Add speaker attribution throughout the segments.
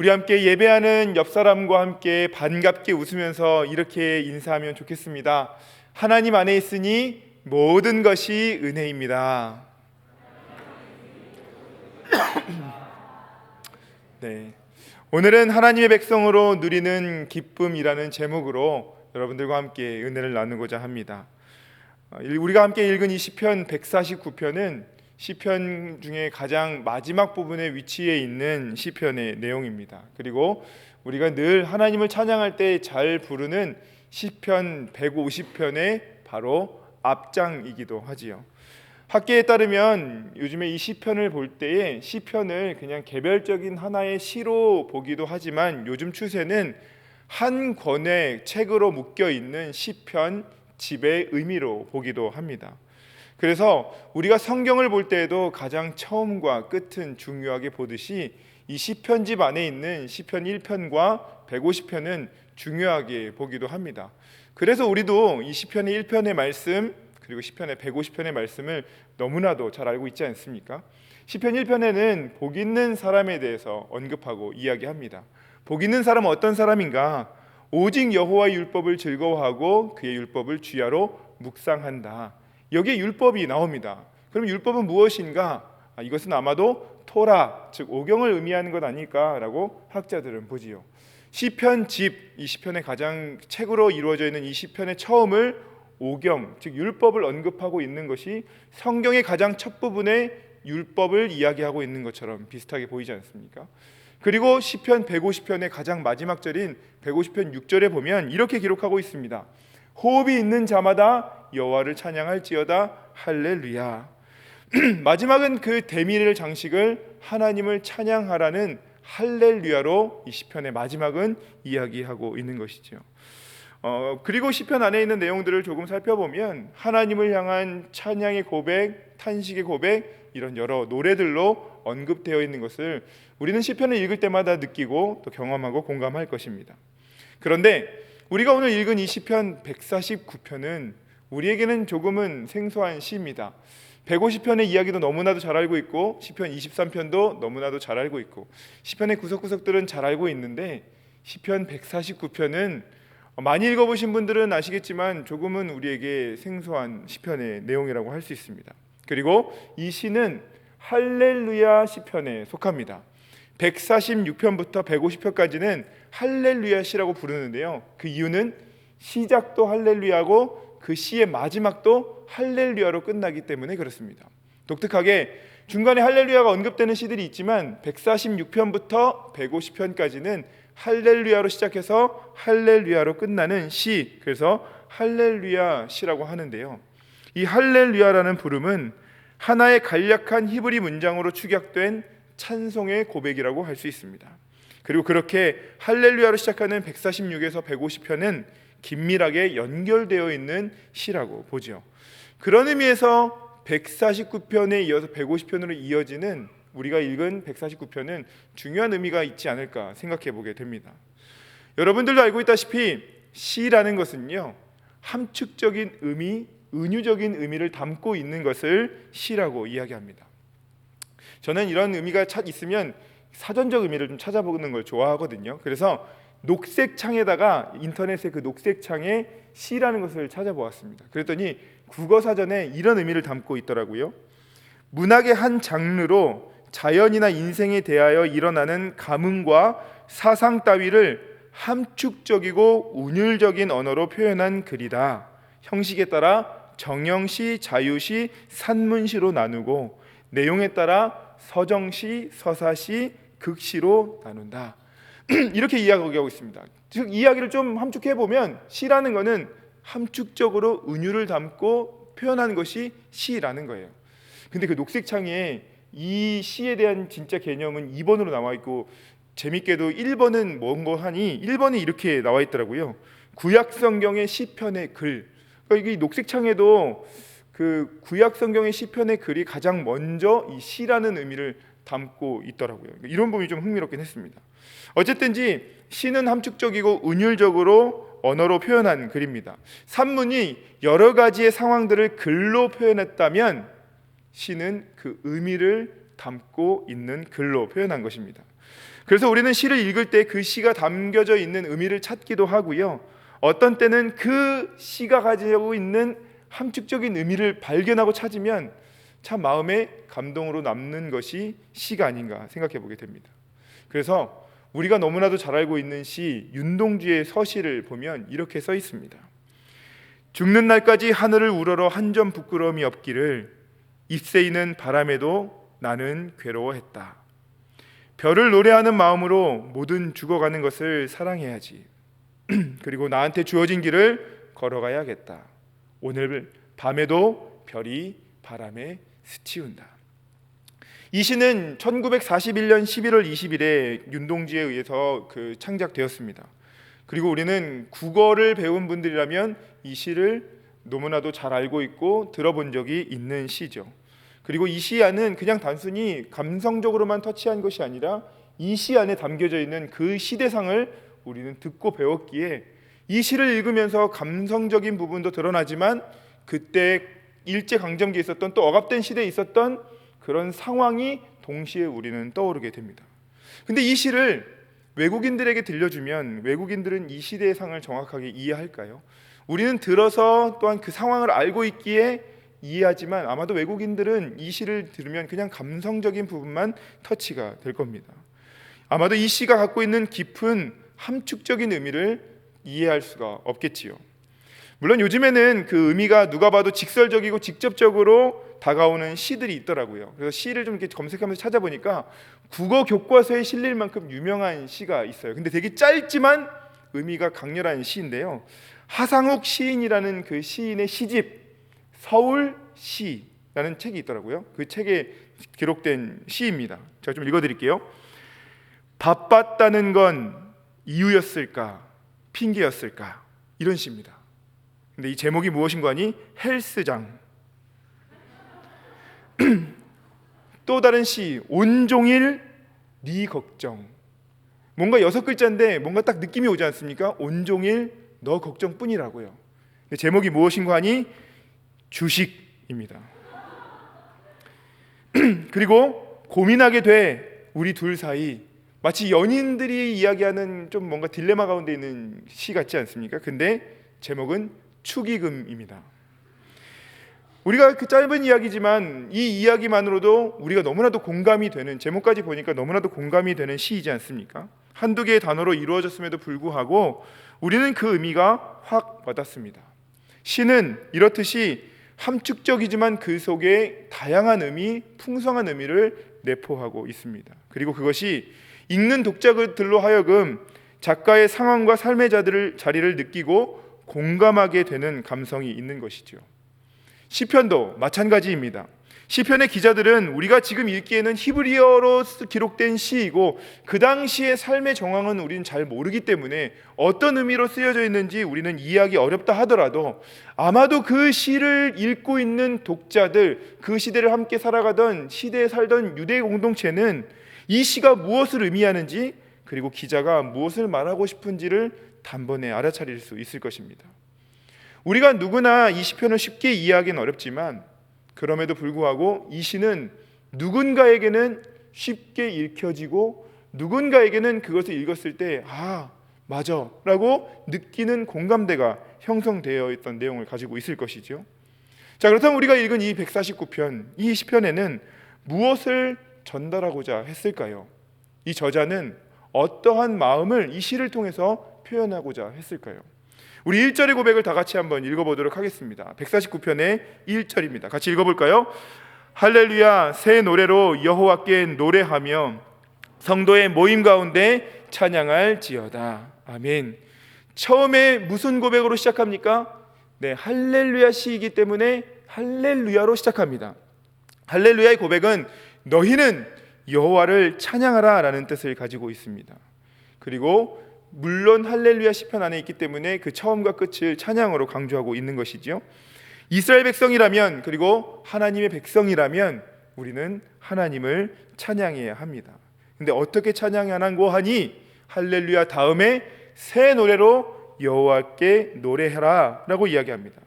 Speaker 1: 우리 함께 예배하는 옆 사람과 함께 반갑게 웃으면서 이렇게 인사하면 좋겠습니다. 하나님 안에 있으니 모든 것이 은혜입니다. 네, 오늘은 하나님의 백성으로 누리는 기쁨이라는 제목으로 여러분들과 함께 은혜를 나누고자 합니다. 우리가 함께 읽은 이 시편 149편은 시편 중에 가장 마지막 부분에 위치해 있는 시편의 내용입니다. 그리고 우리가 늘 하나님을 찬양할 때 잘 부르는 시편 150편의 바로 앞장이기도 하지요. 학계에 따르면 요즘에 이 시편을 볼 때에 시편을 그냥 개별적인 하나의 시로 보기도 하지만 요즘 추세는 한 권의 책으로 묶여 있는 시편 집의 의미로 보기도 합니다. 그래서 우리가 성경을 볼 때에도 가장 처음과 끝은 중요하게 보듯이 이 시편집 안에 있는 시편 1편과 150편은 중요하게 보기도 합니다. 그래서 우리도 이 시편의 1편의 말씀 그리고 시편의 150편의 말씀을 너무나도 잘 알고 있지 않습니까? 시편 1편에는 복 있는 사람에 대해서 언급하고 이야기합니다. 복 있는 사람은 어떤 사람인가? 오직 여호와의 율법을 즐거워하고 그의 율법을 주야로 묵상한다. 여기에 율법이 나옵니다. 그럼 율법은 무엇인가? 이것은 아마도 토라, 즉 오경을 의미하는 것 아닐까라고 학자들은 보지요. 시편 집, 이 시편의 가장 책으로 이루어져 있는 이 시편의 처음을 오경, 즉 율법을 언급하고 있는 것이 성경의 가장 첫 부분에 율법을 이야기하고 있는 것처럼 비슷하게 보이지 않습니까? 그리고 시편 150편의 가장 마지막 절인 150편 6절에 보면 이렇게 기록하고 있습니다. 호흡이 있는 자마다 여호와를 찬양할지어다 할렐루야. 마지막은 그 대미를 장식을 하나님을 찬양하라는 할렐루야로 이 시편의 마지막은 이야기하고 있는 것이죠. 그리고 시편 안에 있는 내용들을 조금 살펴보면 하나님을 향한 찬양의 고백, 탄식의 고백, 이런 여러 노래들로 언급되어 있는 것을 우리는 시편을 읽을 때마다 느끼고 또 경험하고 공감할 것입니다. 그런데 우리가 오늘 읽은 이 시편 149편은 우리에게는 조금은 생소한 시입니다. 150편의 이야기도 너무나도 잘 알고 있고 시편 23편도 너무나도 잘 알고 있고 시편의 구석구석들은 잘 알고 있는데 시편 149편은 많이 읽어보신 분들은 아시겠지만 조금은 우리에게 생소한 시편의 내용이라고 할 수 있습니다. 그리고 이 시는 할렐루야 시편에 속합니다. 146편부터 150편까지는 할렐루야 시라고 부르는데요, 그 이유는 시작도 할렐루야고 그 시의 마지막도 할렐루야로 끝나기 때문에 그렇습니다. 독특하게 중간에 할렐루야가 언급되는 시들이 있지만 146편부터 150편까지는 할렐루야로 시작해서 할렐루야로 끝나는 시, 그래서 할렐루야 시라고 하는데요, 이 할렐루야라는 부름은 하나의 간략한 히브리 문장으로 축약된 찬송의 고백이라고 할 수 있습니다. 그리고 그렇게 할렐루야로 시작하는 146에서 150편은 긴밀하게 연결되어 있는 시라고 보죠. 그런 의미에서 149편에 이어서 150편으로 이어지는 우리가 읽은 149편은 중요한 의미가 있지 않을까 생각해 보게 됩니다. 여러분들도 알고 있다시피 시라는 것은요, 함축적인 의미, 은유적인 의미를 담고 있는 것을 시라고 이야기합니다. 저는 이런 의미가 있으면 사전적 의미를 좀 찾아보는 걸 좋아하거든요. 그래서 녹색 창에다가 인터넷의 그 녹색 창에 시라는 것을 찾아보았습니다. 그랬더니 국어사전에 이런 의미를 담고 있더라고요. 문학의 한 장르로 자연이나 인생에 대하여 일어나는 감흥과 사상 따위를 함축적이고 운율적인 언어로 표현한 글이다. 형식에 따라 정형시, 자유시, 산문시로 나누고 내용에 따라 서정시, 서사시, 극시로 나눈다. 이렇게 이야기하고 있습니다. 즉 이야기를 좀 함축해 보면 시라는 것은 함축적으로 은유를 담고 표현하는 것이 시라는 거예요. 근데 그 녹색 창에 이 시에 대한 진짜 개념은 2번으로 나와 있고 재밌게도 1번은 뭔고 하니 1번이 이렇게 나와 있더라고요. 구약 성경의 시편의 글. 그러니까 이 녹색 창에도 그 구약 성경의 시편의 글이 가장 먼저 이 시라는 의미를 담고 있더라고요. 이런 부분이 좀 흥미롭긴 했습니다. 어쨌든지 시는 함축적이고 은율적으로 언어로 표현한 글입니다. 산문이 여러 가지의 상황들을 글로 표현했다면 시는 그 의미를 담고 있는 글로 표현한 것입니다. 그래서 우리는 시를 읽을 때 그 시가 담겨져 있는 의미를 찾기도 하고요, 어떤 때는 그 시가 가지고 있는 함축적인 의미를 발견하고 찾으면 참 마음에 감동으로 남는 것이 시가 아닌가 생각해 보게 됩니다. 그래서 우리가 너무나도 잘 알고 있는 시 윤동주의 서시를 보면 이렇게 써 있습니다. 죽는 날까지 하늘을 우러러 한 점 부끄러움이 없기를 잎새이는 바람에도 나는 괴로워했다. 별을 노래하는 마음으로 모든 죽어가는 것을 사랑해야지. 그리고 나한테 주어진 길을 걸어가야겠다. 오늘 밤에도 별이 바람에 스치운다. 이 시는 1941년 11월 20일에 윤동주에 의해서 창작되었습니다. 그리고 우리는 국어를 배운 분들이라면 이 시를 너무나도 잘 알고 있고 들어본 적이 있는 시죠. 그리고 이 시 안은 그냥 단순히 감성적으로만 터치한 것이 아니라 이 시 안에 담겨져 있는 그 시대상을 우리는 듣고 배웠기에 이 시를 읽으면서 감성적인 부분도 드러나지만 그때 일제강점기에 있었던, 또 억압된 시대에 있었던 그런 상황이 동시에 우리는 떠오르게 됩니다. 근데 이 시를 외국인들에게 들려주면 외국인들은 이 시대의 상을 정확하게 이해할까요? 우리는 들어서 또한 그 상황을 알고 있기에 이해하지만 아마도 외국인들은 이 시를 들으면 그냥 감성적인 부분만 터치가 될 겁니다. 아마도 이 시가 갖고 있는 깊은 함축적인 의미를 이해할 수가 없겠지요. 물론 요즘에는 그 의미가 누가 봐도 직설적이고 직접적으로 다가오는 시들이 있더라고요. 그래서 시를 좀 이렇게 검색하면서 찾아보니까 국어 교과서에 실릴 만큼 유명한 시가 있어요. 근데 되게 짧지만 의미가 강렬한 시인데요, 하상욱 시인이라는 그 시인의 시집 서울시라는 책이 있더라고요. 그 책에 기록된 시입니다. 제가 좀 읽어드릴게요. 바빴다는 건 이유였을까, 핑계였을까, 이런 시입니다. 근데 이 제목이 무엇인가 하니 헬스장. 또 다른 시 온종일 네 걱정. 뭔가 6글자인데 뭔가 딱 느낌이 오지 않습니까? 온종일 너 걱정뿐이라고요. 근데 제목이 무엇인가 하니 주식입니다. 그리고 고민하게 돼 우리 둘 사이, 마치 연인들이 이야기하는 좀 뭔가 딜레마 가운데 있는 시 같지 않습니까? 근데 제목은 축의금입니다. 우리가 그 짧은 이야기지만 이 이야기만으로도 우리가 너무나도 공감이 되는, 제목까지 보니까 너무나도 공감이 되는 시이지 않습니까? 한두 개의 단어로 이루어졌음에도 불구하고 우리는 그 의미가 확 와닿습니다. 시는 이렇듯이 함축적이지만 그 속에 다양한 의미, 풍성한 의미를 내포하고 있습니다. 그리고 그것이 읽는 독자들로 하여금 작가의 상황과 삶의 자리를 느끼고 공감하게 되는 감성이 있는 것이죠. 시편도 마찬가지입니다. 시편의 기자들은 우리가 지금 읽기에는 히브리어로 기록된 시이고 그 당시의 삶의 정황은 우리는 잘 모르기 때문에 어떤 의미로 쓰여져 있는지 우리는 이해하기 어렵다 하더라도 아마도 그 시를 읽고 있는 독자들, 그 시대를 함께 살아가던 시대에 살던 유대 공동체는 이 시가 무엇을 의미하는지, 그리고 기자가 무엇을 말하고 싶은지를 단번에 알아차릴 수 있을 것입니다. 우리가 누구나 이 시편을 쉽게 이해하기는 어렵지만 그럼에도 불구하고 이 시는 누군가에게는 쉽게 읽혀지고 누군가에게는 그것을 읽었을 때 맞아 라고 느끼는 공감대가 형성되어 있던 내용을 가지고 있을 것이죠. 자, 그렇다면 우리가 읽은 이 149편, 이 시편에는 무엇을 전달하고자 했을까요? 이 저자는 어떠한 마음을 이 시를 통해서 표현하고자 했을까요? 우리 1절의 고백을 다 같이 한번 읽어보도록 하겠습니다. 149편의 1절입니다. 같이 읽어볼까요? 할렐루야, 새 노래로 여호와께 노래하며 성도의 모임 가운데 찬양할지어다. 아멘. 처음에 무슨 고백으로 시작합니까? 네, 할렐루야 시이기 때문에 할렐루야로 시작합니다. 할렐루야의 고백은 너희는 여호와를 찬양하라 라는 뜻을 가지고 있습니다. 그리고 물론 할렐루야 시편 안에 있기 때문에 그 처음과 끝을 찬양으로 강조하고 있는 것이죠. 이스라엘 백성이라면, 그리고 하나님의 백성이라면 우리는 하나님을 찬양해야 합니다. 근데 어떻게 찬양하는고 하니 할렐루야 다음에 새 노래로 여호와께 노래해라 라고 이야기합니다.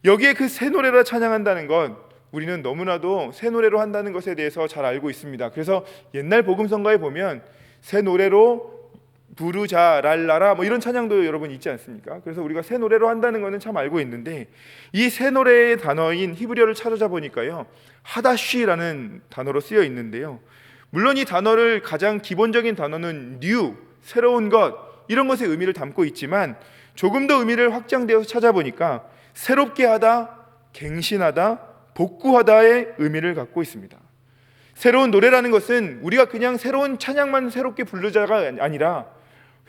Speaker 1: 여기에 그 새 노래로 찬양한다는 건 우리는 너무나도 새 노래로 한다는 것에 대해서 잘 알고 있습니다. 그래서 옛날 복음성가에 보면 새 노래로 부르자 랄라라 뭐 이런 찬양도 여러분 있지 않습니까? 그래서 우리가 새 노래로 한다는 것은 참 알고 있는데 이 새 노래의 단어인 히브리어를 찾아자 보니까요, 하다쉬라는 단어로 쓰여 있는데요. 물론 이 단어를 가장 기본적인 단어는 new, 새로운 것 이런 것의 의미를 담고 있지만 조금 더 의미를 확장되어서 찾아보니까 새롭게 하다, 갱신하다, 복구하다의 의미를 갖고 있습니다. 새로운 노래라는 것은 우리가 그냥 새로운 찬양만 새롭게 부르자가 아니라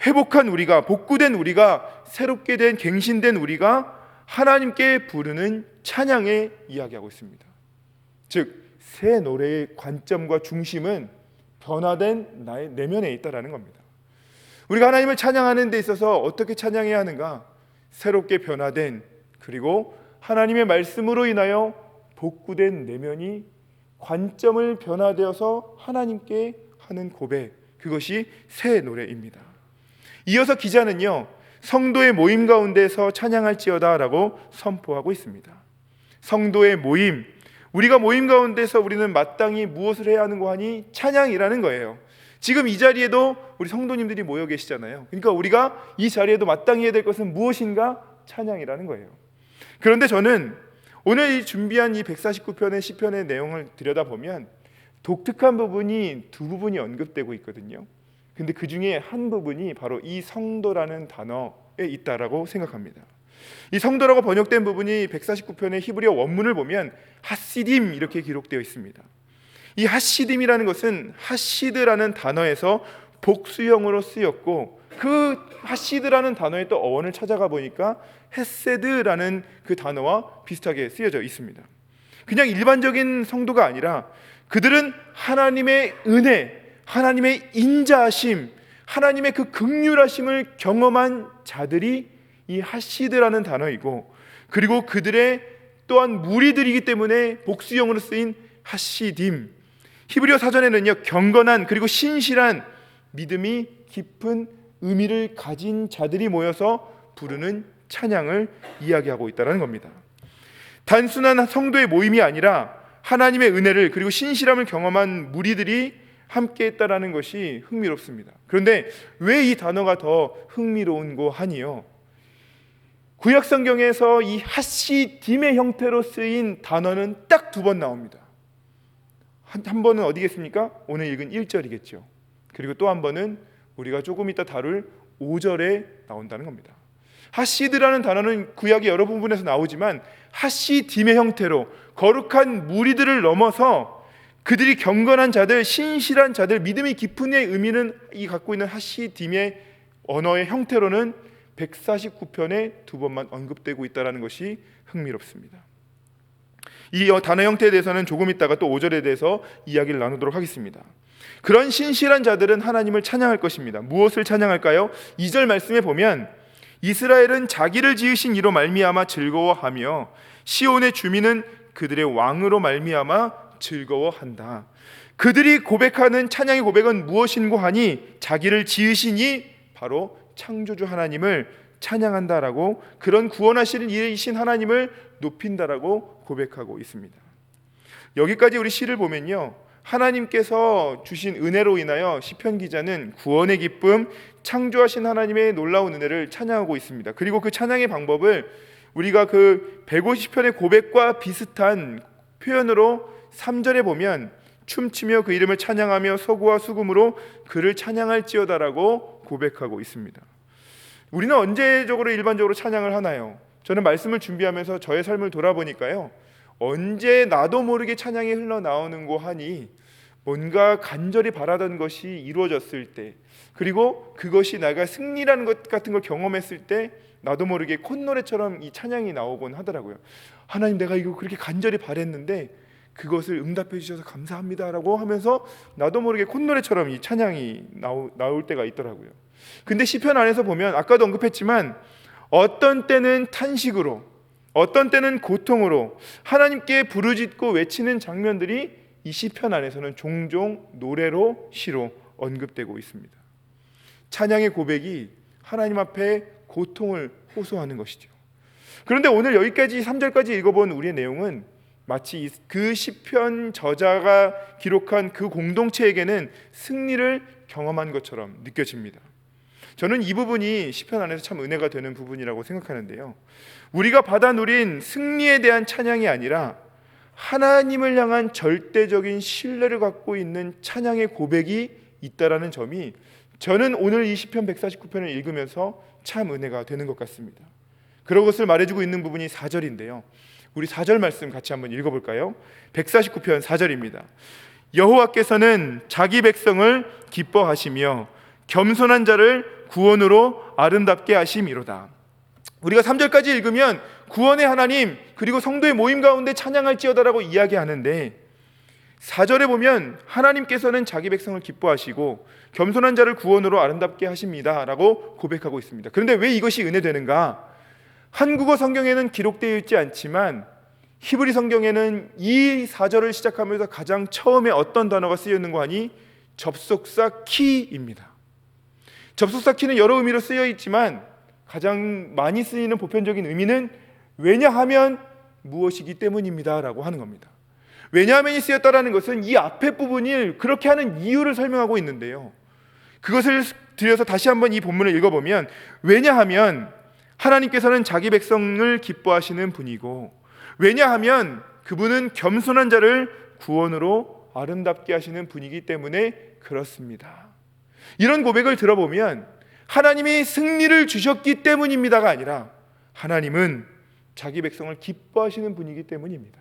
Speaker 1: 회복한 우리가, 복구된 우리가, 새롭게 된 갱신된 우리가 하나님께 부르는 찬양에 이야기하고 있습니다. 즉 새 노래의 관점과 중심은 변화된 나의 내면에 있다라는 겁니다. 우리가 하나님을 찬양하는 데 있어서 어떻게 찬양해야 하는가? 새롭게 변화된, 그리고 하나님의 말씀으로 인하여 복구된 내면이 관점을 변화되어서 하나님께 하는 고백, 그것이 새 노래입니다. 이어서 기자는요, 성도의 모임 가운데서 찬양할지어다 라고 선포하고 있습니다. 성도의 모임, 우리가 모임 가운데서 우리는 마땅히 무엇을 해야 하는 거 하니? 찬양이라는 거예요. 지금 이 자리에도 우리 성도님들이 모여 계시잖아요. 그러니까 우리가 이 자리에도 마땅히 해야 될 것은 무엇인가? 찬양이라는 거예요. 그런데 저는 오늘 이 준비한 이 149편의 시편의 내용을 들여다보면 독특한 부분이 두 부분이 언급되고 있거든요. 근데 그 중에 한 부분이 바로 이 성도라는 단어에 있다라고 생각합니다. 이 성도라고 번역된 부분이 149편의 히브리어 원문을 보면 하시딤 이렇게 기록되어 있습니다. 이 하시딤이라는 것은 하시드라는 단어에서 복수형으로 쓰였고, 그 하시드라는 단어의 또 어원을 찾아가 보니까 헤세드라는 그 단어와 비슷하게 쓰여져 있습니다. 그냥 일반적인 성도가 아니라 그들은 하나님의 은혜, 하나님의 인자하심, 하나님의 그 긍휼하심을 경험한 자들이 이 하시드라는 단어이고, 그리고 그들의 또한 무리들이기 때문에 복수형으로 쓰인 하시딤, 히브리어 사전에는요, 경건한 그리고 신실한 믿음이 깊은 의미를 가진 자들이 모여서 부르는 찬양을 이야기하고 있다는 겁니다. 단순한 성도의 모임이 아니라 하나님의 은혜를 그리고 신실함을 경험한 무리들이 함께 했다라는 것이 흥미롭습니다. 그런데 왜 이 단어가 더 흥미로운고 하니요, 구약 성경에서 이 하시딤의 형태로 쓰인 단어는 딱 두 번 나옵니다. 한 번은 어디겠습니까? 오늘 읽은 1절이겠죠. 그리고 또 한 번은 우리가 조금 이따 다룰 5절에 나온다는 겁니다. 하시드라는 단어는 구약의 여러 부분에서 나오지만 하시딤의 형태로 거룩한 무리들을 넘어서 그들이 경건한 자들, 신실한 자들, 믿음이 깊은 의 의미는 이 갖고 있는 하시딤의 언어의 형태로는 149편에 두 번만 언급되고 있다는 것이 흥미롭습니다. 이 단어 형태에 대해서는 조금 있다가 또 5절에 대해서 이야기를 나누도록 하겠습니다. 그런 신실한 자들은 하나님을 찬양할 것입니다. 무엇을 찬양할까요? 2절 말씀에 보면 이스라엘은 자기를 지으신 이로 말미암아 즐거워하며 시온의 주민은 그들의 왕으로 말미암아 즐거워한다. 그들이 고백하는 찬양의 고백은 무엇인고 하니 자기를 지으시니 바로 창조주 하나님을 찬양한다라고, 그런 구원하시는 이신 하나님을 높인다라고 고백하고 있습니다. 여기까지 우리 시를 보면요, 하나님께서 주신 은혜로 인하여 시편 기자는 구원의 기쁨, 창조하신 하나님의 놀라운 은혜를 찬양하고 있습니다. 그리고 그 찬양의 방법을 우리가 그 150편의 고백과 비슷한 표현으로 3절에 보면 춤추며 그 이름을 찬양하며 서구와 수금으로 그를 찬양할지어다라고 고백하고 있습니다. 우리는 언제적으로 일반적으로 찬양을 하나요? 저는 말씀을 준비하면서 저의 삶을 돌아보니까요, 언제 나도 모르게 찬양이 흘러나오는고 하니 뭔가 간절히 바라던 것이 이루어졌을 때, 그리고 그것이 내가 승리라는 것 같은 걸 경험했을 때 나도 모르게 콧노래처럼 이 찬양이 나오곤 하더라고요. 하나님, 내가 이거 그렇게 간절히 바랬는데 그것을 응답해 주셔서 감사합니다라고 하면서 나도 모르게 콧노래처럼 이 찬양이 나올 때가 있더라고요. 근데 시편 안에서 보면 아까도 언급했지만 어떤 때는 탄식으로, 어떤 때는 고통으로 하나님께 부르짖고 외치는 장면들이 이 시편 안에서는 종종 노래로, 시로 언급되고 있습니다. 찬양의 고백이 하나님 앞에 고통을 호소하는 것이죠. 그런데 오늘 여기까지 3절까지 읽어본 우리의 내용은 마치 그 시편 저자가 기록한 그 공동체에게는 승리를 경험한 것처럼 느껴집니다. 저는 이 부분이 시편 안에서 참 은혜가 되는 부분이라고 생각하는데요, 우리가 받아 누린 승리에 대한 찬양이 아니라 하나님을 향한 절대적인 신뢰를 갖고 있는 찬양의 고백이 있다라는 점이 저는 오늘 이 시편 149편을 읽으면서 참 은혜가 되는 것 같습니다. 그런 것을 말해주고 있는 부분이 4절인데요, 우리 4절 말씀 같이 한번 읽어볼까요? 149편 4절입니다. 여호와께서는 자기 백성을 기뻐하시며 겸손한 자를 구원으로 아름답게 하심이로다. 우리가 3절까지 읽으면 구원의 하나님 그리고 성도의 모임 가운데 찬양할지어다라고 이야기하는데, 4절에 보면 하나님께서는 자기 백성을 기뻐하시고 겸손한 자를 구원으로 아름답게 하십니다 라고 고백하고 있습니다. 그런데 왜 이것이 은혜되는가? 한국어 성경에는 기록되어 있지 않지만 히브리 성경에는 이 4절을 시작하면서 가장 처음에 어떤 단어가 쓰여 있는 거 하니 접속사 키입니다. 접속사 키는 여러 의미로 쓰여 있지만 가장 많이 쓰이는 보편적인 의미는 왜냐하면 무엇이기 때문입니다 라고 하는 겁니다. 왜냐하면이 쓰였다라는 것은 이 앞에 부분이 그렇게 하는 이유를 설명하고 있는데요, 그것을 들여서 다시 한번 이 본문을 읽어보면 왜냐하면 하나님께서는 자기 백성을 기뻐하시는 분이고, 왜냐하면 그분은 겸손한 자를 구원으로 아름답게 하시는 분이기 때문에 그렇습니다. 이런 고백을 들어보면 하나님이 승리를 주셨기 때문입니다가 아니라 하나님은 자기 백성을 기뻐하시는 분이기 때문입니다.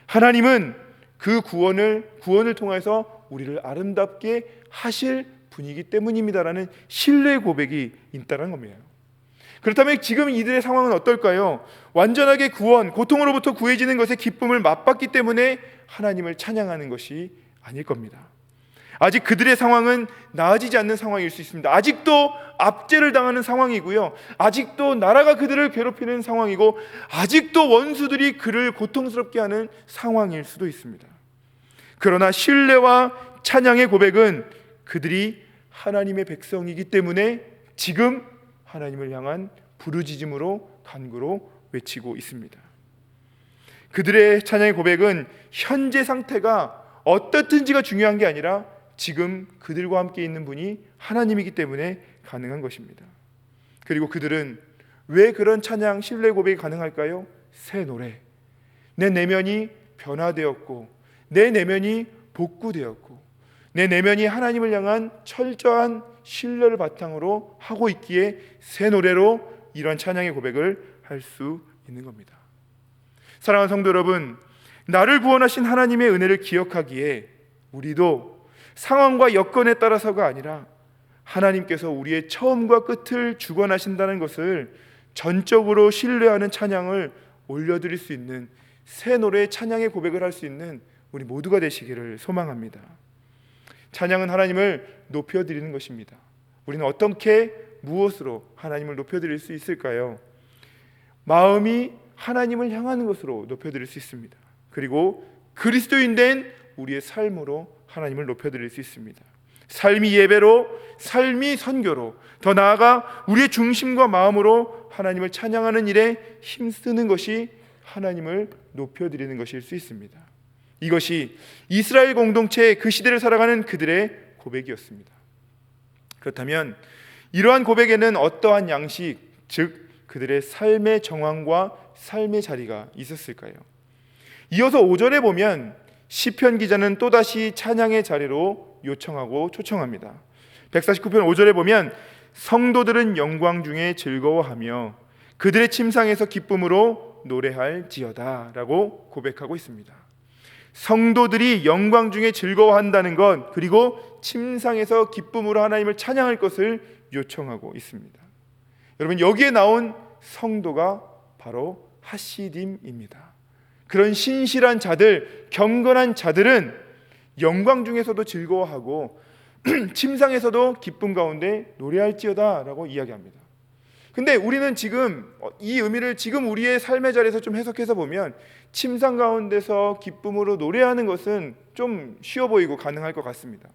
Speaker 1: 하나님은 그 구원을 통해서 우리를 아름답게 하실 분이기 때문입니다라는 신뢰 고백이 있다는 겁니다. 그렇다면 지금 이들의 상황은 어떨까요? 완전하게 구원, 고통으로부터 구해지는 것의 기쁨을 맛봤기 때문에 하나님을 찬양하는 것이 아닐 겁니다. 아직 그들의 상황은 나아지지 않는 상황일 수 있습니다. 아직도 압제를 당하는 상황이고요, 아직도 나라가 그들을 괴롭히는 상황이고, 아직도 원수들이 그를 고통스럽게 하는 상황일 수도 있습니다. 그러나 신뢰와 찬양의 고백은 그들이 하나님의 백성이기 때문에 지금 하나님을 향한 부르짖음으로 간구로 외치고 있습니다. 그들의 찬양의 고백은 현재 상태가 어떻든지가 중요한 게 아니라 지금 그들과 함께 있는 분이 하나님이기 때문에 가능한 것입니다. 그리고 그들은 왜 그런 찬양, 신뢰 고백이 가능할까요? 새 노래, 내 내면이 변화되었고 내 내면이 복구되었고 내 내면이 하나님을 향한 철저한 신뢰를 바탕으로 하고 있기에 새 노래로 이런 찬양의 고백을 할 수 있는 겁니다. 사랑하는 성도 여러분, 나를 구원하신 하나님의 은혜를 기억하기에 우리도 상황과 여건에 따라서가 아니라 하나님께서 우리의 처음과 끝을 주관하신다는 것을 전적으로 신뢰하는 찬양을 올려드릴 수 있는, 새 노래의 찬양의 고백을 할 수 있는 우리 모두가 되시기를 소망합니다. 찬양은 하나님을 높여드리는 것입니다. 우리는 어떻게, 무엇으로 하나님을 높여드릴 수 있을까요? 마음이 하나님을 향하는 것으로 높여드릴 수 있습니다. 그리고 그리스도인 된 우리의 삶으로 하나님을 높여드릴 수 있습니다. 삶이 예배로, 삶이 선교로, 더 나아가 우리의 중심과 마음으로 하나님을 찬양하는 일에 힘쓰는 것이 하나님을 높여드리는 것일 수 있습니다. 이것이 이스라엘 공동체의 그 시대를 살아가는 그들의 고백이었습니다. 그렇다면 이러한 고백에는 어떠한 양식, 즉 그들의 삶의 정황과 삶의 자리가 있었을까요? 이어서 5절에 보면 시편 기자는 또다시 찬양의 자리로 요청하고 초청합니다. 149편 5절에 보면 성도들은 영광 중에 즐거워하며 그들의 침상에서 기쁨으로 노래할지어다 라고 고백하고 있습니다. 성도들이 영광 중에 즐거워한다는 것, 그리고 침상에서 기쁨으로 하나님을 찬양할 것을 요청하고 있습니다. 여러분, 여기에 나온 성도가 바로 하시딤입니다. 그런 신실한 자들, 경건한 자들은 영광 중에서도 즐거워하고 침상에서도 기쁨 가운데 노래할지어다 라고 이야기합니다. 근데 우리는 지금 이 의미를 지금 우리의 삶의 자리에서 좀 해석해서 보면 침상 가운데서 기쁨으로 노래하는 것은 좀 쉬워 보이고 가능할 것 같습니다.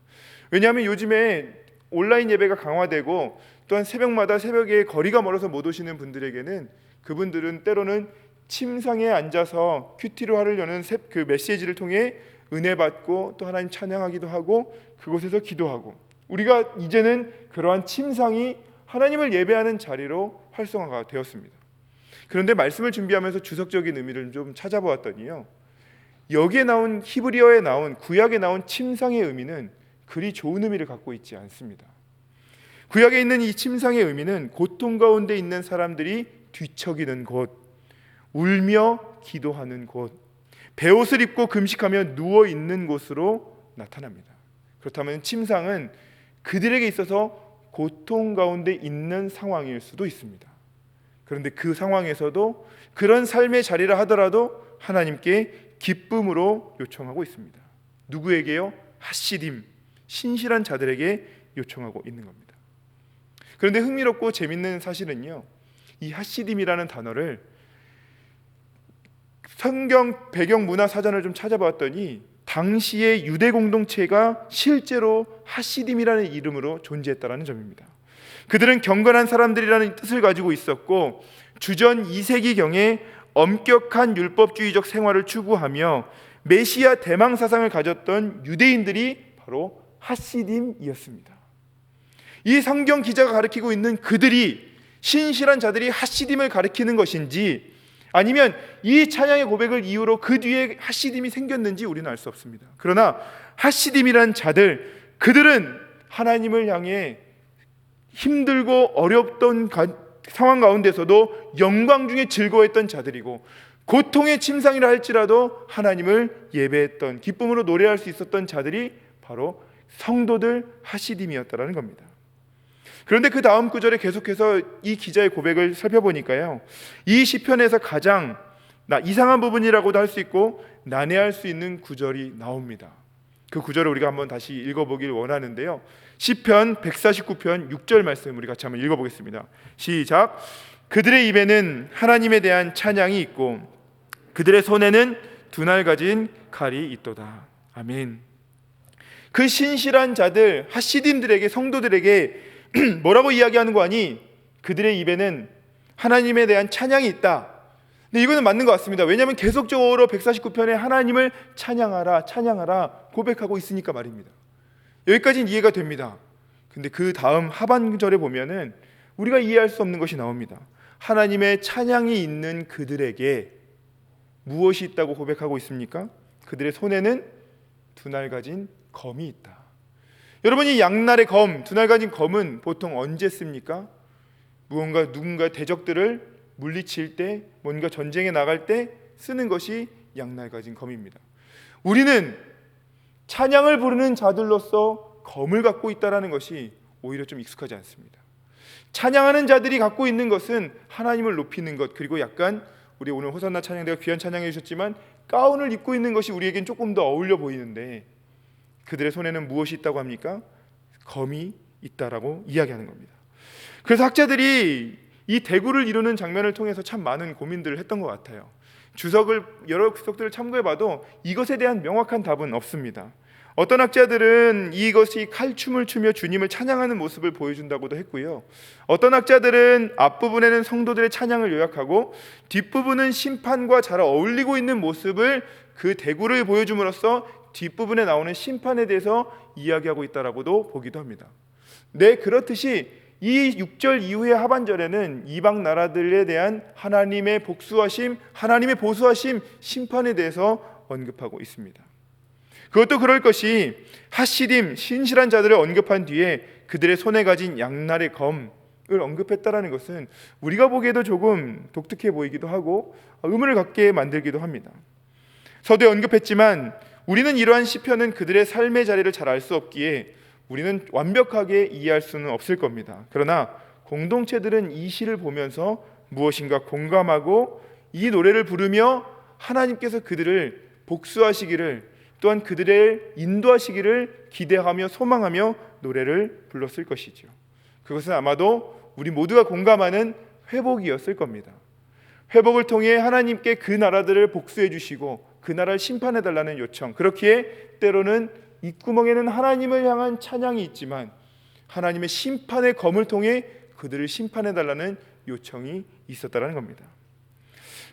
Speaker 1: 왜냐하면 요즘에 온라인 예배가 강화되고 또한 새벽마다 새벽에 거리가 멀어서 못 오시는 분들에게는 그분들은 때로는 침상에 앉아서 큐티로 하를 여는 그 메시지를 통해 은혜 받고 또 하나님 찬양하기도 하고 그곳에서 기도하고 우리가 이제는 그러한 침상이 하나님을 예배하는 자리로 활성화가 되었습니다. 그런데 말씀을 준비하면서 주석적인 의미를 좀 찾아보았더니요, 여기에 나온 히브리어에 나온 구약에 나온 침상의 의미는 그리 좋은 의미를 갖고 있지 않습니다. 구약에 있는 이 침상의 의미는 고통 가운데 있는 사람들이 뒤척이는 곳, 울며 기도하는 곳, 베옷을 입고 금식하며 누워 있는 곳으로 나타납니다. 그렇다면 침상은 그들에게 있어서 고통 가운데 있는 상황일 수도 있습니다. 그런데 그 상황에서도 그런 삶의 자리라 하더라도 하나님께 기쁨으로 요청하고 있습니다. 누구에게요? 하시딤, 신실한 자들에게 요청하고 있는 겁니다. 그런데 흥미롭고 재밌는 사실은요, 이 하시딤이라는 단어를 성경 배경 문화 사전을 좀 찾아봤더니 당시의 유대 공동체가 실제로 하시딤이라는 이름으로 존재했다는 점입니다. 그들은 경건한 사람들이라는 뜻을 가지고 있었고, 주전 2세기경에 엄격한 율법주의적 생활을 추구하며 메시아 대망 사상을 가졌던 유대인들이 바로 하시딤이었습니다. 이 성경 기자가 가리키고 있는 그들이, 신실한 자들이 하시딤을 가리키는 것인지, 아니면 이 찬양의 고백을 이유로 그 뒤에 하시딤이 생겼는지 우리는 알 수 없습니다. 그러나 하시딤이란 자들, 그들은 하나님을 향해 힘들고 어렵던 상황 가운데서도 영광 중에 즐거워했던 자들이고, 고통의 침상이라 할지라도 하나님을 예배했던, 기쁨으로 노래할 수 있었던 자들이 바로 성도들 하시딤이었다라는 겁니다. 그런데 그 다음 구절에 계속해서 이 기자의 고백을 살펴보니까요, 이 시편에서 가장 이상한 부분이라고도 할 수 있고 난해할 수 있는 구절이 나옵니다. 그 구절을 우리가 한번 다시 읽어보길 원하는데요, 시편 149편 6절 말씀 우리 같이 한번 읽어보겠습니다. 시작. 그들의 입에는 하나님에 대한 찬양이 있고 그들의 손에는 두 날 가진 칼이 있도다. 아멘. 그 신실한 자들 하시딤들에게, 성도들에게 뭐라고 이야기하는 거 아니? 그들의 입에는 하나님에 대한 찬양이 있다. 근데 이거는 맞는 것 같습니다. 왜냐하면 계속적으로 149편에 하나님을 찬양하라 찬양하라 고백하고 있으니까 말입니다. 여기까지는 이해가 됩니다. 근데 그 다음 하반절에 보면은 우리가 이해할 수 없는 것이 나옵니다. 하나님의 찬양이 있는 그들에게 무엇이 있다고 고백하고 있습니까? 그들의 손에는 두 날 가진 검이 있다. 여러분이 양날의 검, 두 날 가진 검은 보통 언제 씁니까? 누군가 대적들을 물리칠 때, 뭔가 전쟁에 나갈 때 쓰는 것이 양날 가진 검입니다. 우리는 찬양을 부르는 자들로서 검을 갖고 있다는 것이 오히려 좀 익숙하지 않습니다. 찬양하는 자들이 갖고 있는 것은 하나님을 높이는 것, 그리고 약간 우리 오늘 호산나 찬양대가 귀한 찬양해 주셨지만 가운을 입고 있는 것이 우리에겐 조금 더 어울려 보이는데, 그들의 손에는 무엇이 있다고 합니까? 검이 있다라고 이야기하는 겁니다. 그래서 학자들이 이 대구를 이루는 장면을 통해서 참 많은 고민들을 했던 것 같아요. 여러 주석들을 참고해봐도 이것에 대한 명확한 답은 없습니다. 어떤 학자들은 이것이 칼춤을 추며 주님을 찬양하는 모습을 보여준다고도 했고요, 어떤 학자들은 앞부분에는 성도들의 찬양을 요약하고 뒷부분은 심판과 잘 어울리고 있는 모습을, 그 대구를 보여줌으로써 뒷부분에 나오는 심판에 대해서 이야기하고 있다라고도 보기도 합니다. 네, 그렇듯이 이 6절 이후의 하반절에는 이방 나라들에 대한 하나님의 복수하심, 하나님의 보수하심, 심판에 대해서 언급하고 있습니다. 그것도 그럴 것이, 하시딤, 신실한 자들을 언급한 뒤에 그들의 손에 가진 양날의 검을 언급했다라는 것은 우리가 보기에도 조금 독특해 보이기도 하고 의문을 갖게 만들기도 합니다. 서두에 언급했지만 우리는 이러한 시편은 그들의 삶의 자리를 잘 알 수 없기에 우리는 완벽하게 이해할 수는 없을 겁니다. 그러나 공동체들은 이 시를 보면서 무엇인가 공감하고 이 노래를 부르며 하나님께서 그들을 복수하시기를, 또한 그들을 인도하시기를 기대하며 소망하며 노래를 불렀을 것이죠. 그것은 아마도 우리 모두가 공감하는 회복이었을 겁니다. 회복을 통해 하나님께 그 나라들을 복수해 주시고 그 나라를 심판해 달라는 요청, 그렇기에 때로는 입구멍에는 하나님을 향한 찬양이 있지만 하나님의 심판의 검을 통해 그들을 심판해 달라는 요청이 있었다는 겁니다.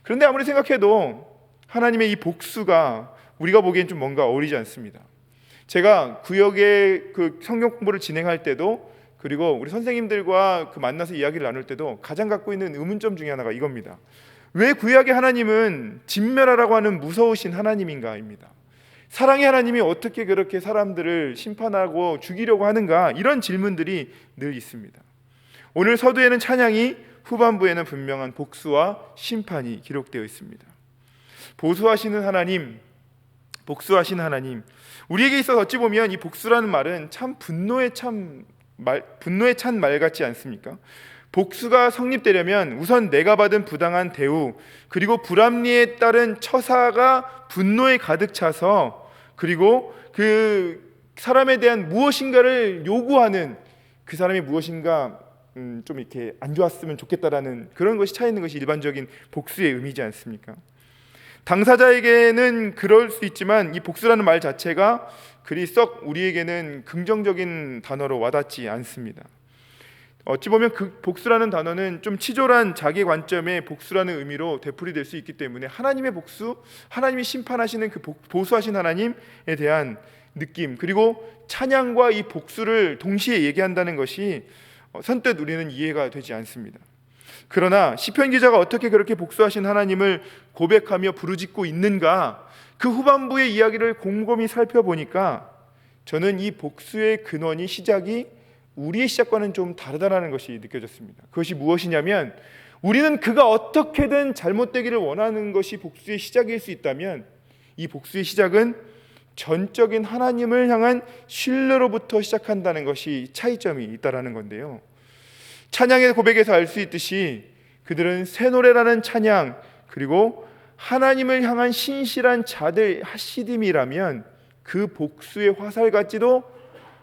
Speaker 1: 그런데 아무리 생각해도 하나님의 이 복수가 우리가 보기엔 좀 뭔가 어울리지 않습니다. 제가 구역의 그 성경 공부를 진행할 때도, 그리고 우리 선생님들과 그 만나서 이야기를 나눌 때도 가장 갖고 있는 의문점 중에 하나가 이겁니다. 왜 구약의 하나님은 진멸하라고 하는 무서우신 하나님인가입니다. 사랑의 하나님이 어떻게 그렇게 사람들을 심판하고 죽이려고 하는가, 이런 질문들이 늘 있습니다. 오늘 서두에는 찬양이, 후반부에는 분명한 복수와 심판이 기록되어 있습니다. 보수하시는 하나님, 복수하시는 하나님, 우리에게 있어서 어찌 보면 이 복수라는 말은 참 분노에 찬 말 같지 않습니까? 복수가 성립되려면 우선 내가 받은 부당한 대우, 그리고 불합리에 따른 처사가 분노에 가득 차서, 그리고 그 사람에 대한 무엇인가를 요구하는, 그 사람이 무엇인가 좀 이렇게 안 좋았으면 좋겠다라는 그런 것이 차 있는 것이 일반적인 복수의 의미지 않습니까? 당사자에게는 그럴 수 있지만 이 복수라는 말 자체가 그리 썩 우리에게는 긍정적인 단어로 와닿지 않습니다. 어찌 보면 그 복수라는 단어는 좀 치졸한 자기 관점의 복수라는 의미로 되풀이될 수 있기 때문에 하나님의 복수, 하나님이 심판하시는 그 보수하신 하나님에 대한 느낌, 그리고 찬양과 이 복수를 동시에 얘기한다는 것이 선뜻 우리는 이해가 되지 않습니다. 그러나 시편 기자가 어떻게 그렇게 복수하신 하나님을 고백하며 부르짖고 있는가, 그 후반부의 이야기를 곰곰이 살펴보니까 저는 이 복수의 근원이, 시작이 우리의 시작과는 좀 다르다는 것이 느껴졌습니다. 그것이 무엇이냐면, 우리는 그가 어떻게든 잘못되기를 원하는 것이 복수의 시작일 수 있다면, 이 복수의 시작은 전적인 하나님을 향한 신뢰로부터 시작한다는 것이 차이점이 있다라는 건데요. 찬양의 고백에서 알 수 있듯이 그들은 새 노래라는 찬양, 그리고 하나님을 향한 신실한 자들 하시딤이라면 그 복수의 화살 같지도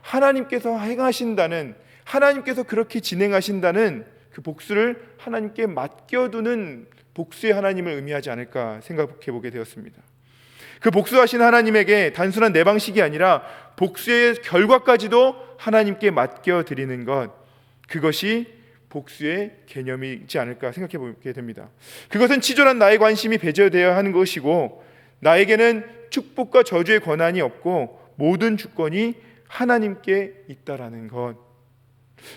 Speaker 1: 하나님께서 행하신다는, 하나님께서 그렇게 진행하신다는 그 복수를 하나님께 맡겨두는 복수의 하나님을 의미하지 않을까 생각해 보게 되었습니다. 그 복수하신 하나님에게 단순한 내 방식이 아니라 복수의 결과까지도 하나님께 맡겨드리는 것, 그것이 복수의 개념이지 않을까 생각해 보게 됩니다. 그것은 치졸한 나의 관심이 배제되어야 하는 것이고, 나에게는 축복과 저주의 권한이 없고 모든 주권이 하나님께 있다라는 것.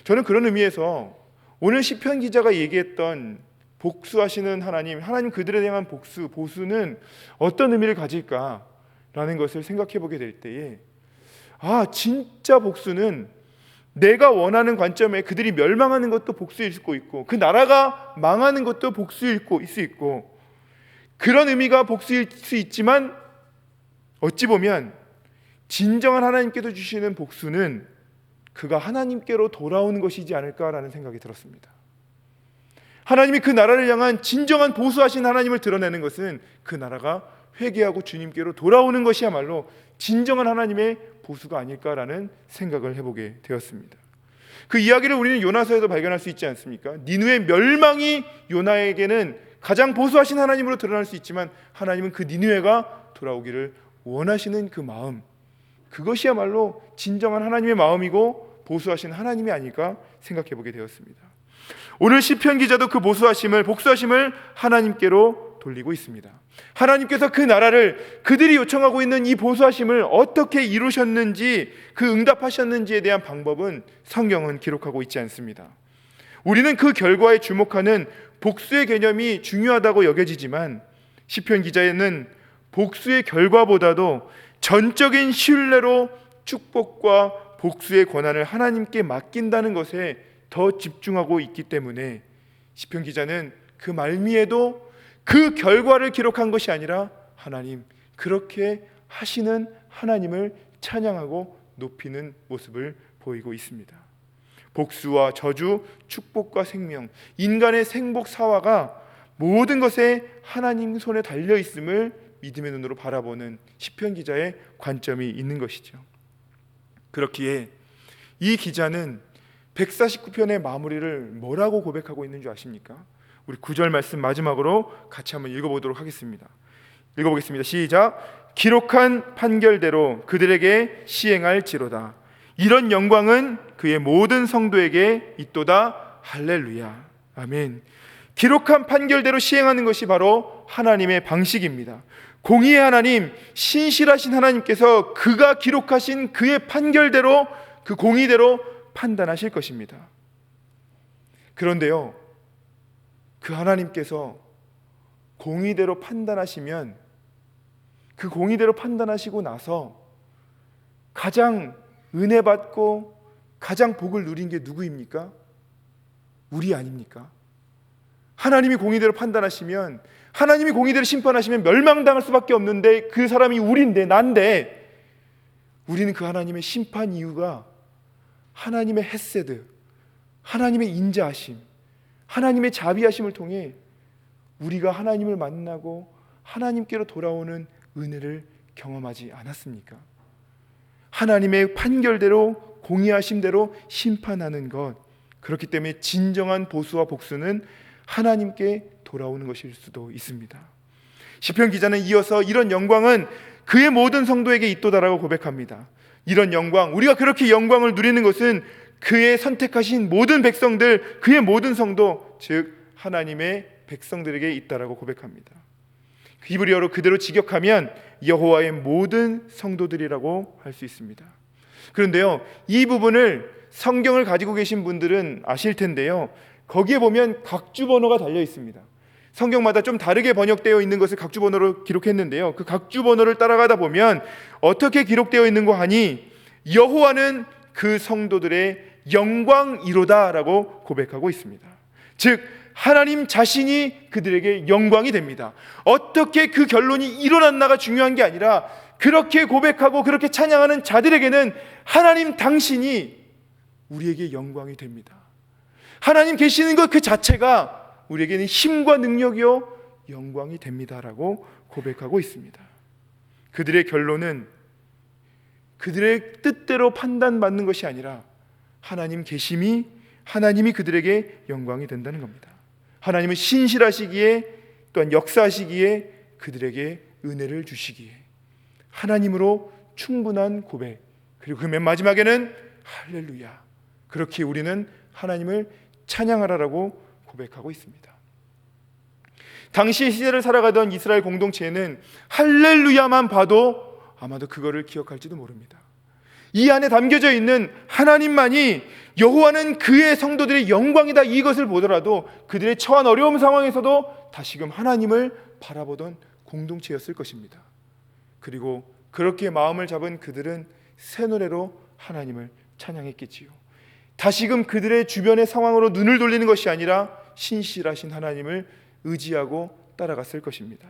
Speaker 1: 저는 그런 의미에서 오늘 시편 기자가 얘기했던 복수하시는 하나님, 하나님 그들에 대한 보수는 어떤 의미를 가질까라는 것을 생각해 보게 될 때에, 진짜 복수는 내가 원하는 관점에 그들이 멸망하는 것도 복수일 수 있고, 그 나라가 망하는 것도 복수일 수 있고, 그런 의미가 복수일 수 있지만 어찌 보면 진정한 하나님께서 주시는 복수는 그가 하나님께로 돌아오는 것이지 않을까라는 생각이 들었습니다. 하나님이 그 나라를 향한 진정한 보수하신 하나님을 드러내는 것은 그 나라가 회개하고 주님께로 돌아오는 것이야말로 진정한 하나님의 보수가 아닐까라는 생각을 해보게 되었습니다. 그 이야기를 우리는 요나서에도 발견할 수 있지 않습니까? 니느웨의 멸망이 요나에게는 가장 보수하신 하나님으로 드러날 수 있지만, 하나님은 그 니느웨가 돌아오기를 원하시는 그 마음, 그것이야말로 진정한 하나님의 마음이고 보수하신 하나님이 아닐까 생각해 보게 되었습니다. 오늘 시편 기자도 그 복수하심을 하나님께로 돌리고 있습니다. 하나님께서 그 나라를, 그들이 요청하고 있는 이 보수하심을 어떻게 이루셨는지, 그 응답하셨는지에 대한 방법은 성경은 기록하고 있지 않습니다. 우리는 그 결과에 주목하는 복수의 개념이 중요하다고 여겨지지만, 시편 기자에는 복수의 결과보다도 전적인 신뢰로 축복과 복수의 권한을 하나님께 맡긴다는 것에 더 집중하고 있기 때문에 시편 기자는 그 말미에도 그 결과를 기록한 것이 아니라 하나님, 그렇게 하시는 하나님을 찬양하고 높이는 모습을 보이고 있습니다. 복수와 저주, 축복과 생명, 인간의 생복 사화가 모든 것에 하나님 손에 달려 있음을 믿음의 눈으로 바라보는 시편 기자의 관점이 있는 것이죠. 그렇기에 이 기자는 149편의 마무리를 뭐라고 고백하고 있는 줄 아십니까? 우리 9절 말씀 마지막으로 같이 한번 읽어보도록 하겠습니다. 읽어보겠습니다. 시작. 기록한 판결대로 그들에게 시행할지로다. 이런 영광은 그의 모든 성도에게 있도다. 할렐루야. 아멘. 기록한 판결대로 시행하는 것이 바로 하나님의 방식입니다. 공의의 하나님, 신실하신 하나님께서 그가 기록하신 그의 판결대로, 그 공의대로 판단하실 것입니다. 그런데요, 그 하나님께서 공의대로 판단하시면, 그 공의대로 판단하시고 나서 가장 은혜 받고 가장 복을 누린 게 누구입니까? 우리 아닙니까? 하나님이 공의대로 판단하시면, 하나님이 공의대로 심판하시면 멸망당할 수밖에 없는데 그 사람이 우리인데, 난데, 우리는 그 하나님의 심판 이유가 하나님의 헤세드, 하나님의 인자하심, 하나님의 자비하심을 통해 우리가 하나님을 만나고 하나님께로 돌아오는 은혜를 경험하지 않았습니까? 하나님의 판결대로, 공의하심대로 심판하는 것, 그렇기 때문에 진정한 보수와 복수는 하나님께 돌아오는 것일 수도 있습니다. 시편 기자는 이어서 이런 영광은 그의 모든 성도에게 있도다라고 고백합니다. 이런 영광, 우리가 그렇게 영광을 누리는 것은 그의 선택하신 모든 백성들, 그의 모든 성도, 즉 하나님의 백성들에게 있다라고 고백합니다. 히브리어로 그대로 직역하면 여호와의 모든 성도들이라고 할 수 있습니다. 그런데요, 이 부분을 성경을 가지고 계신 분들은 아실 텐데요, 거기에 보면 각주 번호가 달려 있습니다. 성경마다 좀 다르게 번역되어 있는 것을 각주 번호로 기록했는데요, 그 각주 번호를 따라가다 보면 어떻게 기록되어 있는 거 하니, 여호와는 그 성도들의 영광이로다라고 고백하고 있습니다. 즉 하나님 자신이 그들에게 영광이 됩니다. 어떻게 그 결론이 일어났나가 중요한 게 아니라, 그렇게 고백하고 그렇게 찬양하는 자들에게는 하나님 당신이 우리에게 영광이 됩니다. 하나님 계시는 것 그 자체가 우리에게는 힘과 능력이요 영광이 됩니다라고 고백하고 있습니다. 그들의 결론은 그들의 뜻대로 판단받는 것이 아니라 하나님 계심이, 하나님이 그들에게 영광이 된다는 겁니다. 하나님은 신실하시기에, 또한 역사하시기에, 그들에게 은혜를 주시기에 하나님으로 충분한 고백, 그리고 그 맨 마지막에는 할렐루야, 그렇게 우리는 하나님을 찬양하라라고 고백하고 있습니다. 당시 시대를 살아가던 이스라엘 공동체는 할렐루야만 봐도 아마도 그거를 기억할지도 모릅니다. 이 안에 담겨져 있는 하나님만이, 여호와는 그의 성도들의 영광이다, 이것을 보더라도 그들의 처한 어려움 상황에서도 다시금 하나님을 바라보던 공동체였을 것입니다. 그리고 그렇게 마음을 잡은 그들은 새 노래로 하나님을 찬양했겠지요. 다시금 그들의 주변의 상황으로 눈을 돌리는 것이 아니라 신실하신 하나님을 의지하고 따라갔을 것입니다.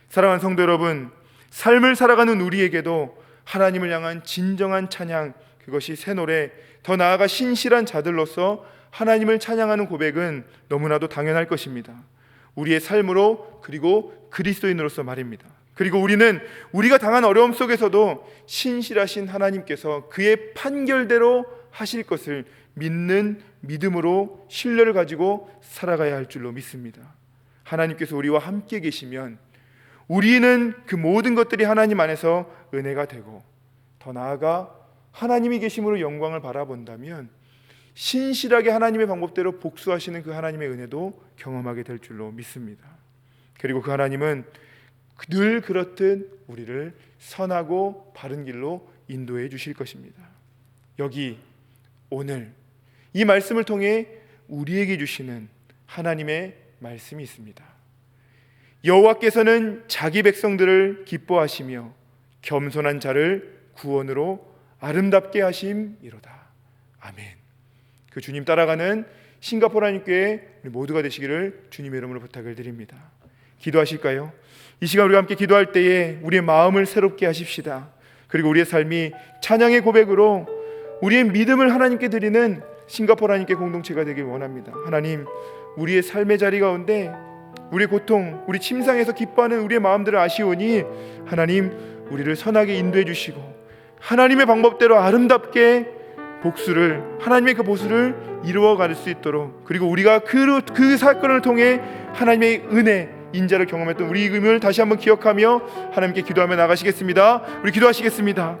Speaker 1: 사랑하는 성도 여러분, 삶을 살아가는 우리에게도 하나님을 향한 진정한 찬양, 그것이 새 노래, 더 나아가 신실한 자들로서 하나님을 찬양하는 고백은 너무나도 당연할 것입니다. 우리의 삶으로, 그리고 그리스도인으로서 말입니다. 그리고 우리는 우리가 당한 어려움 속에서도 신실하신 하나님께서 그의 판결대로 하실 것을 믿는 믿음으로 신뢰를 가지고 살아가야 할 줄로 믿습니다. 하나님께서 우리와 함께 계시면 우리는 그 모든 것들이 하나님 안에서 은혜가 되고, 더 나아가 하나님이 계심으로 영광을 바라본다면 신실하게 하나님의 방법대로 복수하시는 그 하나님의 은혜도 경험하게 될 줄로 믿습니다. 그리고 그 하나님은 늘 그렇듯 우리를 선하고 바른 길로 인도해 주실 것입니다. 여기 오늘 이 말씀을 통해 우리에게 주시는 하나님의 말씀이 있습니다. 여호와께서는 자기 백성들을 기뻐하시며 겸손한 자를 구원으로 아름답게 하심이로다. 아멘. 그 주님 따라가는 싱가포르 한인교회 우리 모두가 되시기를 주님의 이름으로 부탁을 드립니다. 기도하실까요? 이 시간 우리가 함께 기도할 때에 우리의 마음을 새롭게 하십시다. 그리고 우리의 삶이 찬양의 고백으로 우리의 믿음을 하나님께 드리는 싱가포르 한인교회 공동체가 되길 원합니다. 하나님, 우리의 삶의 자리 가운데 우리의 고통, 우리 침상에서 기뻐하는 우리의 마음들을 아시오니 하나님, 우리를 선하게 인도해 주시고 하나님의 방법대로 아름답게 복수를, 하나님의 그 보수를 이루어갈 수 있도록, 그리고 우리가 그 사건을 통해 하나님의 은혜, 인자를 경험했던 우리 의미를 다시 한번 기억하며 하나님께 기도하며 나가시겠습니다. 우리 기도하시겠습니다.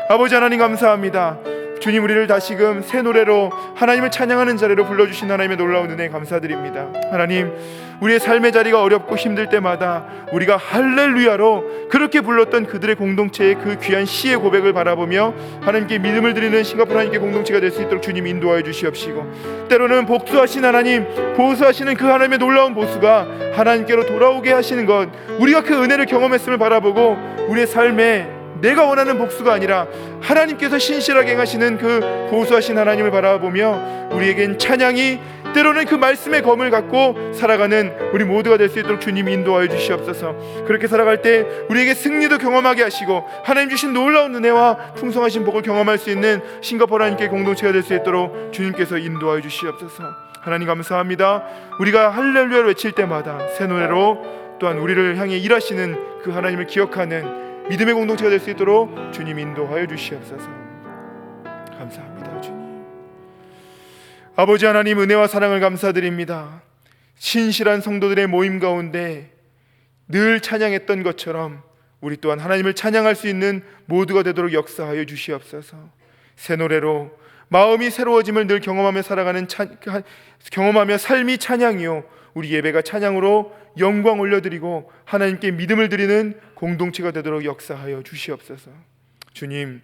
Speaker 1: 아버지 하나님 감사합니다. 주님, 우리를 다시금 새 노래로 하나님을 찬양하는 자리로 불러주신 하나님의 놀라운 은혜에 감사드립니다. 하나님, 우리의 삶의 자리가 어렵고 힘들 때마다 우리가 할렐루야로 그렇게 불렀던 그들의 공동체의 그 귀한 시의 고백을 바라보며 하나님께 믿음을 드리는 싱가포르 하나님께 공동체가 될 수 있도록 주님 인도하여 주시옵시고, 때로는 복수하신 하나님, 보수하시는 그 하나님의 놀라운 보수가 하나님께로 돌아오게 하시는 것, 우리가 그 은혜를 경험했음을 바라보고 우리의 삶에 내가 원하는 복수가 아니라 하나님께서 신실하게 행하시는 그 보수하신 하나님을 바라보며 우리에겐 찬양이, 때로는 그 말씀의 검을 갖고 살아가는 우리 모두가 될 수 있도록 주님 인도하여 주시옵소서. 그렇게 살아갈 때 우리에게 승리도 경험하게 하시고 하나님 주신 놀라운 은혜와 풍성하신 복을 경험할 수 있는 싱가포르 하나님께 공동체가 될 수 있도록 주님께서 인도하여 주시옵소서. 하나님 감사합니다. 우리가 할렐루야를 외칠 때마다 새 노래로 또한 우리를 향해 일하시는 그 하나님을 기억하는 믿음의 공동체가 될 수 있도록 주님 인도하여 주시옵소서. 감사합니다. 주님, 아버지 하나님, 은혜와 사랑을 감사드립니다. 신실한 성도들의 모임 가운데 늘 찬양했던 것처럼 우리 또한 하나님을 찬양할 수 있는 모두가 되도록 역사하여 주시옵소서. 새 노래로 마음이 새로워짐을 늘 경험하며 살아가는 경험하며 삶이 찬양이요, 우리 예배가 찬양으로 영광 올려드리고 하나님께 믿음을 드리는 공동체가 되도록 역사하여 주시옵소서. 주님,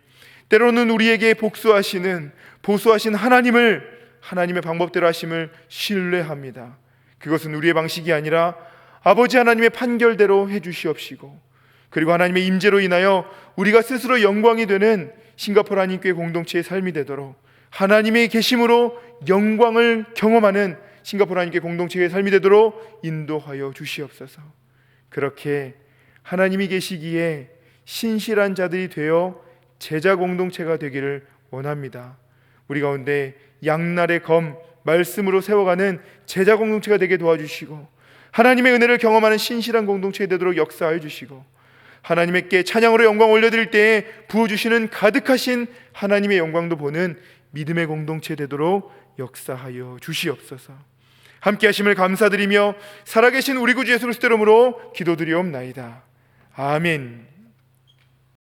Speaker 1: 때로는 우리에게 복수하시는 보수하신 하나님의 방법대로 하심을 신뢰합니다. 그것은 우리의 방식이 아니라 아버지 하나님의 판결대로 해주시옵시고, 그리고 하나님의 임재로 인하여 우리가 스스로 영광이 되는 싱가포르 하나님교회 공동체의 삶이 되도록 하나님의 계심으로 영광을 경험하는 싱가포르 하나님께 공동체의 삶이 되도록 인도하여 주시옵소서. 그렇게 하나님이 계시기에 신실한 자들이 되어 제자 공동체가 되기를 원합니다. 우리 가운데 양날의 검 말씀으로 세워가는 제자 공동체가 되게 도와주시고, 하나님의 은혜를 경험하는 신실한 공동체가 되도록 역사하여 주시고, 하나님께 찬양으로 영광 올려드릴 때에 부어주시는 가득하신 하나님의 영광도 보는 믿음의 공동체 되도록 역사하여 주시옵소서. 함께 하심을 감사드리며 살아계신 우리 구주 예수 그리스도 이름으로 기도드리옵나이다. 아멘.